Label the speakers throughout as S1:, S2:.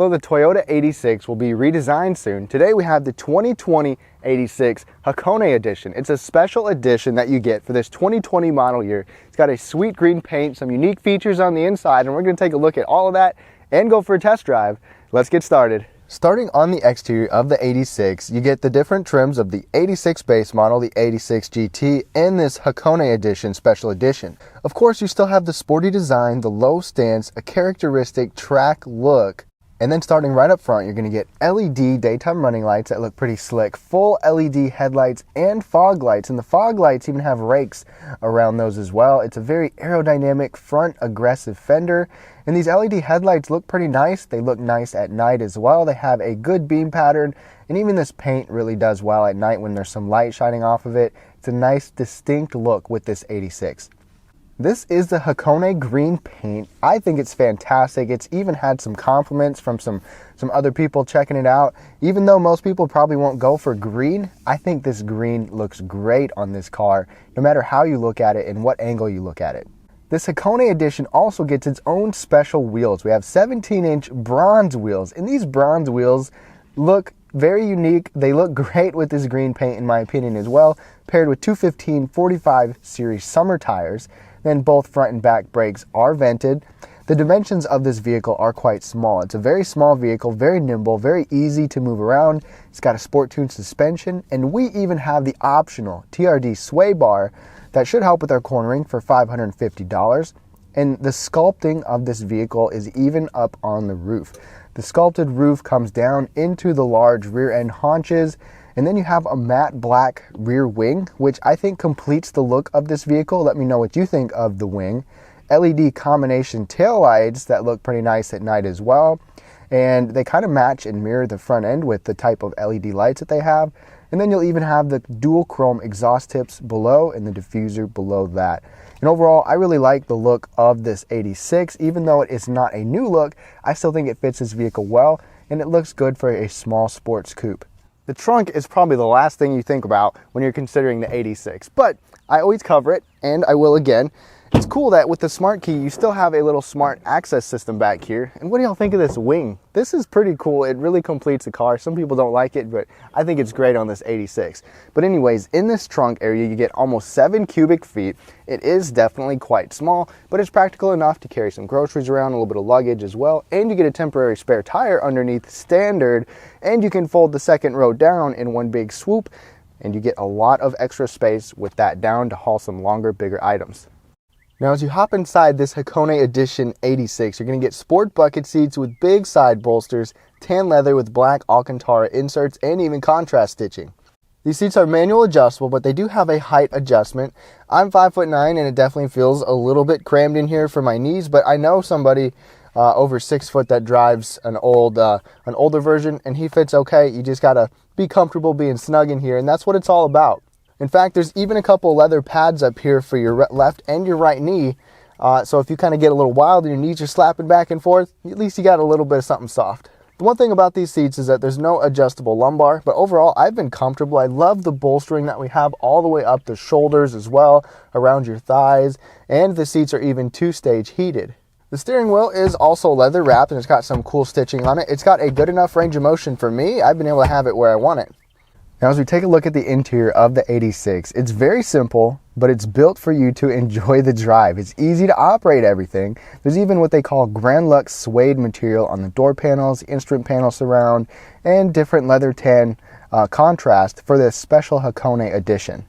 S1: Although the Toyota 86 will be redesigned soon, today we have the 2020 86 Hakone Edition. It's a special edition that you get for this 2020 model year. It's got a sweet green paint, some unique features on the inside, and we're going to take a look at all of that and go for a test drive. Let's get started. Starting on the exterior of the 86, you get the different trims of the 86 base model, the 86 GT, and this Hakone Edition special edition. Of course, you still have the sporty design, the low stance, a characteristic track look. And then starting right up front, you're going to get LED daytime running lights that look pretty slick, full LED headlights and fog lights, and the fog lights even have rakes around those as well. It's a very aerodynamic front aggressive fender, and these LED headlights look pretty nice. They look nice at night as well. They have a good beam pattern, and even this paint really does well at night when there's some light shining off of it. It's a nice distinct look with this 86. This is the Hakone green paint. I think it's fantastic. It's even had some compliments from some other people checking it out. Even though most people probably won't go for green, I think this green looks great on this car, no matter how you look at it and what angle you look at it. This Hakone Edition also gets its own special wheels. We have 17-inch bronze wheels, and these bronze wheels look very unique. They look great with this green paint in my opinion as well, paired with 215/45 series summer tires. Then both front and back brakes are vented. The dimensions of this vehicle are quite small. It's a very small vehicle, very nimble, very easy to move around. It's got a sport tuned suspension, and we even have the optional TRD sway bar that should help with our cornering for $550. And the sculpting of this vehicle is even up on the roof. The sculpted roof comes down into the large rear end haunches, and then you have a matte black rear wing, which I think completes the look of this vehicle. Let me know what you think of the wing. LED combination taillights that look pretty nice at night as well. And they kind of match and mirror the front end with the type of LED lights that they have. And then you'll even have the dual chrome exhaust tips below and the diffuser below that. And overall, I really like the look of this 86. Even though it is not a new look, I still think it fits this vehicle well, and it looks good for a small sports coupe. The trunk is probably the last thing you think about when you're considering the 86, but I always cover it, and I will again. It's cool that with the smart key, you still have a little smart access system back here. And what do y'all think of this wing? This is pretty cool. It really completes the car. Some people don't like it, but I think it's great on this 86. But anyways, in this trunk area, you get almost 7 cubic feet. It is definitely quite small, but it's practical enough to carry some groceries around, a little bit of luggage as well. And you get a temporary spare tire underneath standard, and you can fold the second row down in one big swoop, and you get a lot of extra space with that down to haul some longer, bigger items. Now, as you hop inside this Hakone Edition 86, you're going to get sport bucket seats with big side bolsters, tan leather with black Alcantara inserts, and even contrast stitching. These seats are manual adjustable, but they do have a height adjustment. I'm 5'9", and it definitely feels a little bit crammed in here for my knees, but I know somebody over 6 foot that drives an older version, and he fits okay. You just got to be comfortable being snug in here, and that's what it's all about. In fact, there's even a couple leather pads up here for your left and your right knee. So if you kind of get a little wild and your knees are slapping back and forth, at least you got a little bit of something soft. The one thing about these seats is that there's no adjustable lumbar, but overall I've been comfortable. I love the bolstering that we have all the way up the shoulders as well, around your thighs, and the seats are even 2-stage heated. The steering wheel is also leather wrapped, and it's got some cool stitching on it. It's got a good enough range of motion for me. I've been able to have it where I want it. Now, as we take a look at the interior of the 86, it's very simple, but it's built for you to enjoy the drive. It's easy to operate everything. There's even what they call Grand Lux suede material on the door panels, instrument panel surround, and different leather tan contrast for this special Hakone Edition.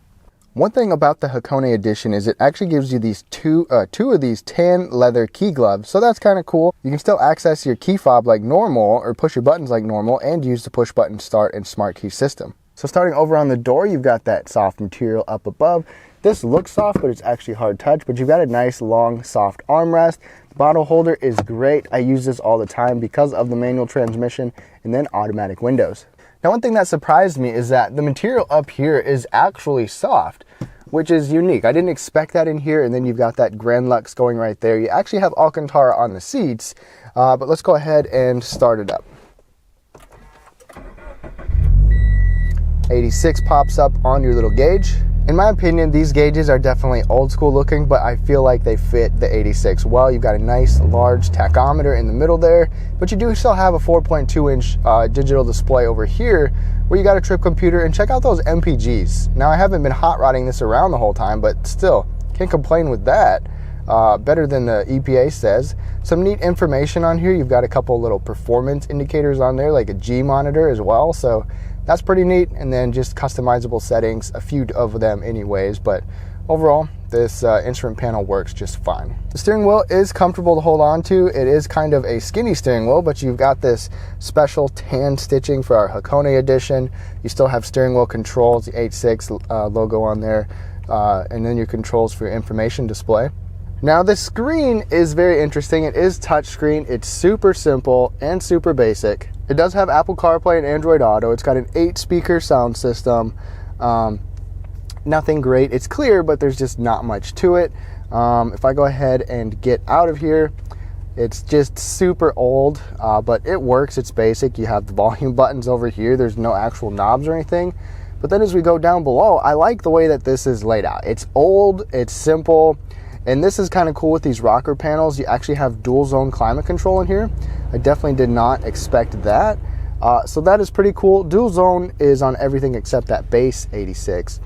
S1: One thing about the Hakone Edition is it actually gives you these two of these tan leather key gloves, so that's kind of cool. You can still access your key fob like normal, or push your buttons like normal, and use the push button start and smart key system. So starting over on the door, you've got that soft material up above. This looks soft, but it's actually hard touch, but you've got a nice long soft armrest. The bottle holder is great. I use this all the time because of the manual transmission and then automatic windows. Now, one thing that surprised me is that the material up here is actually soft, which is unique. I didn't expect that in here. And then you've got that Grand Lux going right there. You actually have Alcantara on the seats, but let's go ahead and start it up. 86 pops up on your little gauge. In my opinion, these gauges are definitely old school looking, but I feel like they fit the 86 well. You've got a nice large tachometer in the middle there, but you do still have a 4.2 inch digital display over here where you got a trip computer. And check out those MPGs. Now, I haven't been hot rodding this around the whole time, but still can't complain with that. Better than the EPA says. Some neat information on here. You've got a couple little performance indicators on there, like a G monitor as well, so that's pretty neat. And then just customizable settings, a few of them anyways, but overall this instrument panel works just fine. The steering wheel is comfortable to hold on to. It is kind of a skinny steering wheel, but you've got this special tan stitching for our Hakone Edition. You still have steering wheel controls, the 86 logo on there, and then your controls for your information display. Now, the screen is very interesting. It is touchscreen. It's super simple and super basic. It does have Apple CarPlay and Android Auto. It's got an 8-speaker sound system. Nothing great. It's clear, but there's just not much to it. If I go ahead and get out of here, it's just super old, but it works. It's basic. You have the volume buttons over here. There's no actual knobs or anything. But then as we go down below, I like the way that this is laid out. It's old, it's simple. And this is kind of cool with these rocker panels. You actually have dual zone climate control in here. I definitely did not expect that. So that is pretty cool. Dual zone is on everything except that base 86.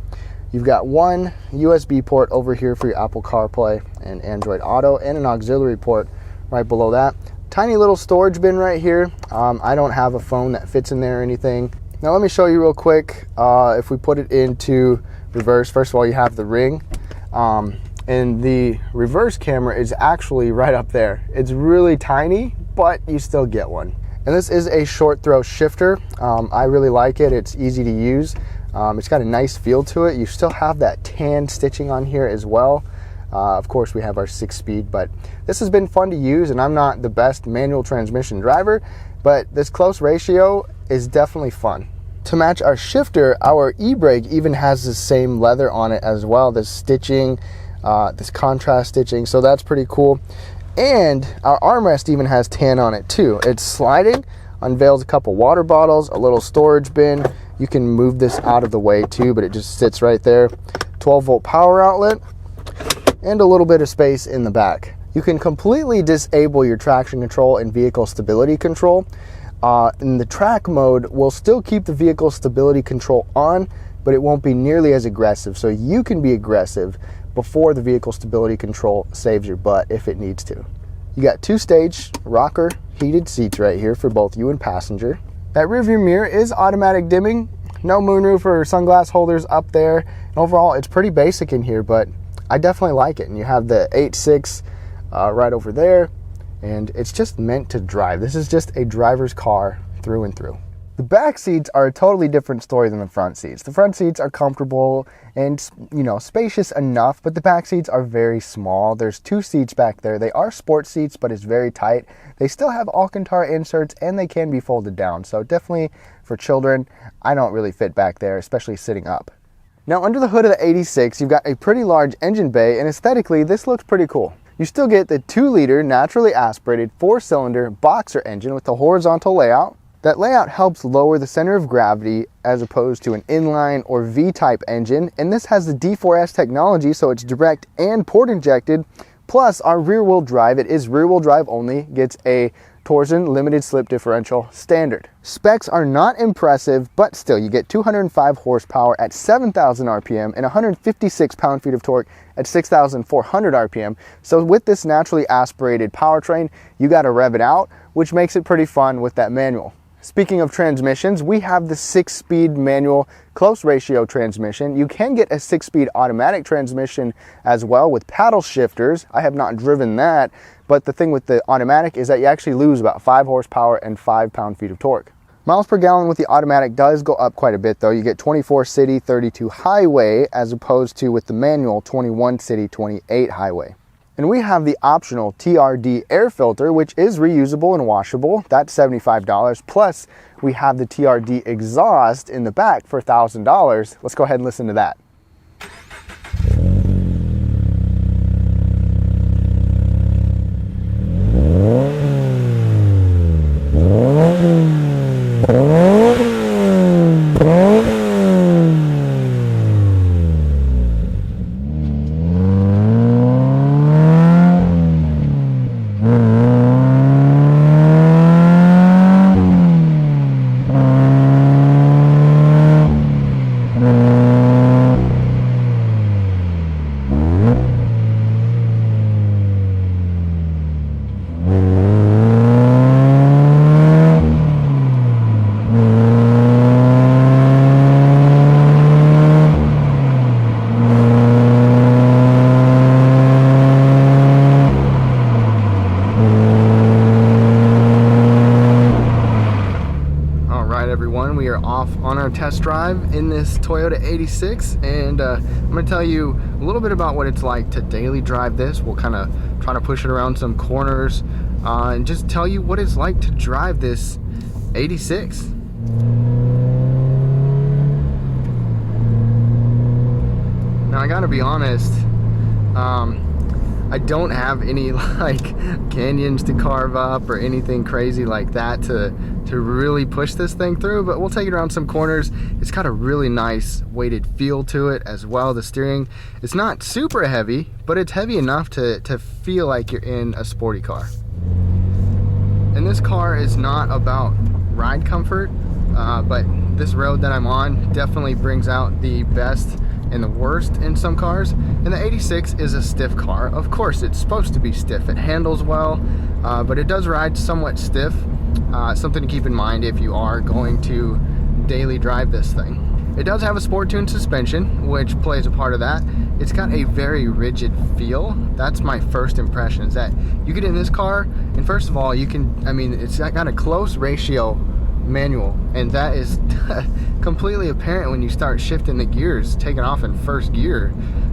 S1: You've got one USB port over here for your Apple CarPlay and Android Auto, and an auxiliary port right below that. Tiny little storage bin right here. I don't have a phone that fits in there or anything. Now let me show you real quick. If we put it into reverse, first of all, you have the ring. And the reverse camera is actually right up there. It's really tiny, but you still get one. And this is a short throw shifter. I really like it. It's easy to use. It's got a nice feel to it. You still have that tan stitching on here as well. Of course, we have our 6-speed, but this has been fun to use, and I'm not the best manual transmission driver, but this close ratio is definitely fun. To match our shifter, our e-brake even has the same leather on it as well. This stitching, this contrast stitching, so that's pretty cool. And our armrest even has tan on it too. It's sliding, unveils a couple water bottles, a little storage bin. You can move this out of the way too, but it just sits right there. 12-volt power outlet, and a little bit of space in the back. You can completely disable your traction control and vehicle stability control. In the track mode, we'll still keep the vehicle stability control on, but it won't be nearly as aggressive. So you can be aggressive before the vehicle stability control saves your butt if it needs to. You got 2-stage rocker heated seats right here for both you and passenger. That rear view mirror is automatic dimming. No moonroof or sunglass holders up there. And overall, it's pretty basic in here, but I definitely like it. And you have the 8.6 right over there, and it's just meant to drive. This is just a driver's car through and through. The back seats are a totally different story than the front seats. The front seats are comfortable and, you know, spacious enough, but the back seats are very small. There's 2 seats back there. They are sport seats, but it's very tight. They still have Alcantara inserts, and they can be folded down. So definitely for children, I don't really fit back there, especially sitting up. Now, under the hood of the 86, you've got a pretty large engine bay, and aesthetically, this looks pretty cool. You still get the 2-liter naturally aspirated 4-cylinder boxer engine with the horizontal layout. That layout helps lower the center of gravity as opposed to an inline or V-type engine, and this has the D4S technology, so it's direct and port injected. Plus, our rear-wheel drive, it is rear-wheel drive only, gets a Torsen limited slip differential standard. Specs are not impressive, but still, you get 205 horsepower at 7,000 RPM and 156 pound-feet of torque at 6,400 RPM. So with this naturally aspirated powertrain, you got to rev it out, which makes it pretty fun with that manual. Speaking of transmissions, we have the 6-speed manual close ratio transmission. You can get a 6-speed automatic transmission as well with paddle shifters. I have not driven that, but the thing with the automatic is that you actually lose about 5 horsepower and 5 pound-feet of torque. Miles per gallon with the automatic does go up quite a bit though. You get 24 city, 32 highway, as opposed to with the manual 21 city, 28 highway. And we have the optional TRD air filter, which is reusable and washable. That's $75. Plus, we have the TRD exhaust in the back for $1,000. Let's go ahead and listen to that. on a test drive in this Toyota 86, and I'm going to tell you a little bit about what it's like to daily drive this. We'll kind of try to push it around some corners and just tell you what it's like to drive this 86. Now I gotta be honest, I don't have any like canyons to carve up or anything crazy like that to really push this thing through, but we'll take it around some corners. It's got a really nice weighted feel to it as well. The steering, it's not super heavy, but it's heavy enough to feel like you're in a sporty car. And this car is not about ride comfort, but this road that I'm on definitely brings out the best and the worst in some cars. And the 86 is a stiff car. Of course, it's supposed to be stiff. It handles well, but it does ride somewhat stiff. Something to keep in mind if you are going to daily drive this thing. It does have a sport tuned suspension, which plays a part of that. It's got a very rigid feel. That's my first impression, is that you get in this car, and first of all, you can, I mean, it's got a close ratio manual, and that is completely apparent when you start shifting the gears, taking off in first gear.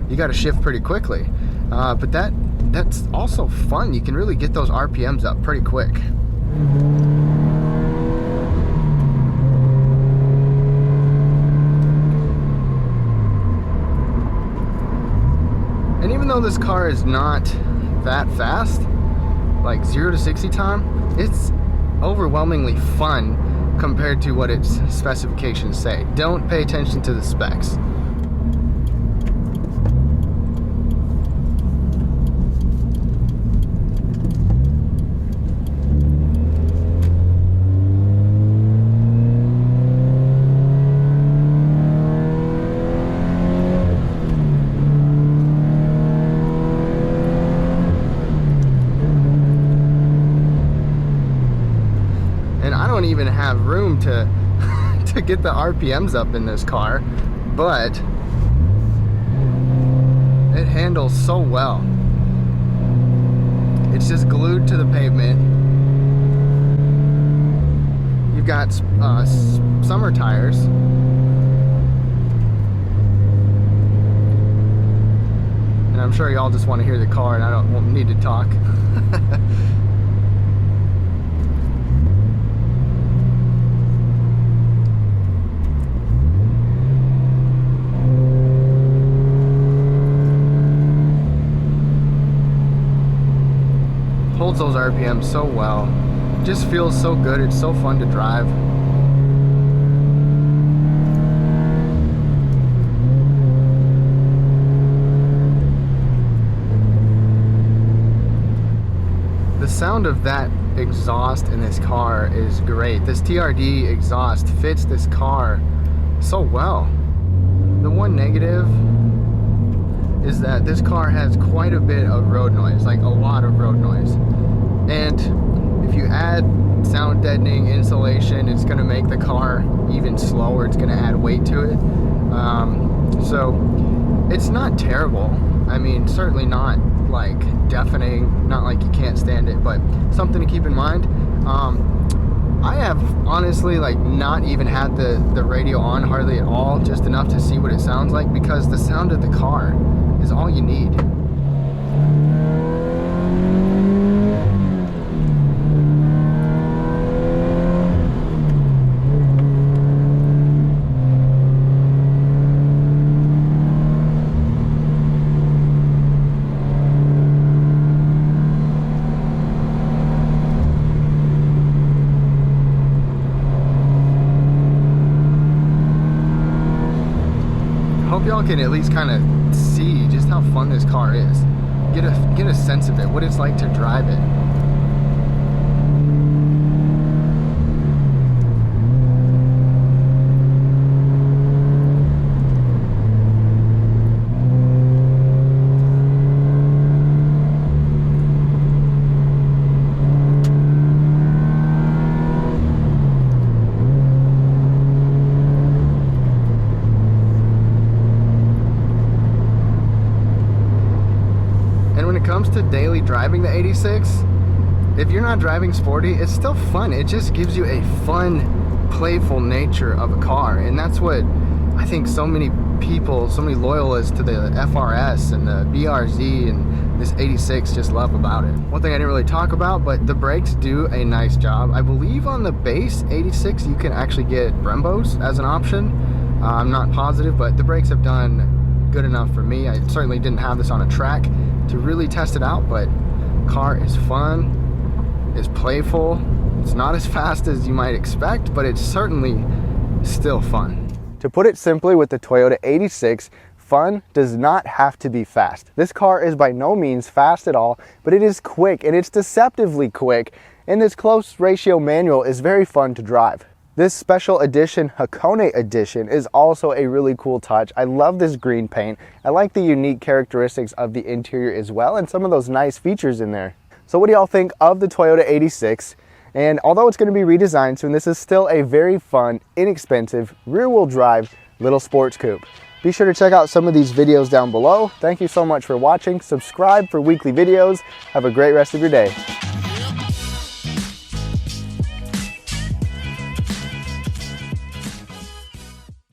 S1: You got to shift pretty quickly, but that's also fun. You can really get those RPMs up pretty quick. And even though this car is not that fast, like 0 to 60 time, it's overwhelmingly fun compared to what its specifications say. Don't pay attention to the specs. Even have room to get the RPMs up in this car, but it handles so well. It's just glued to the pavement. You've got summer tires, and I'm sure y'all just want to hear the car, and I won't need to talk. Holds those RPMs so well. Just feels so good. It's so fun to drive. The sound of that exhaust in this car is great. This TRD exhaust fits this car so well. The one negative is that this car has quite a bit of road noise, like a lot of road noise. And if you add sound deadening insulation, it's going to make the car even slower. It's going to add weight to it. So it's not terrible. I mean, certainly not like deafening, not like you can't stand it, but something to keep in mind. I have honestly like not even had the radio on hardly at all, just enough to see what it sounds like, because the sound of the car is all you need. Hope y'all can at least kind of see just how fun this car is. Get a sense of it, what it's like to drive it. Comes to daily driving the 86, if you're not driving sporty, it's still fun. It just gives you a fun playful nature of a car, and that's what I think so many people, so many loyalists to the FRS and the BRZ and this 86 just love about it. One thing I didn't really talk about, but the brakes do a nice job. I believe on the base 86 you can actually get Brembos as an option. I'm not positive, but the brakes have done good enough for me. I certainly didn't have this on a track to really test it out, but car is fun, is playful. It's not as fast as you might expect, but it's certainly still fun. To put it simply, with the Toyota 86, fun does not have to be fast. This car is by no means fast at all, but it is quick, and it's deceptively quick, and this close ratio manual is very fun to drive. This special edition Hakone Edition is also a really cool touch. I love this green paint. I like the unique characteristics of the interior as well, and some of those nice features in there. So what do y'all think of the Toyota 86? And although it's going to be redesigned soon, this is still a very fun, inexpensive, rear-wheel drive little sports coupe. Be sure to check out some of these videos down below. Thank you so much for watching. Subscribe for weekly videos. Have a great rest of your day.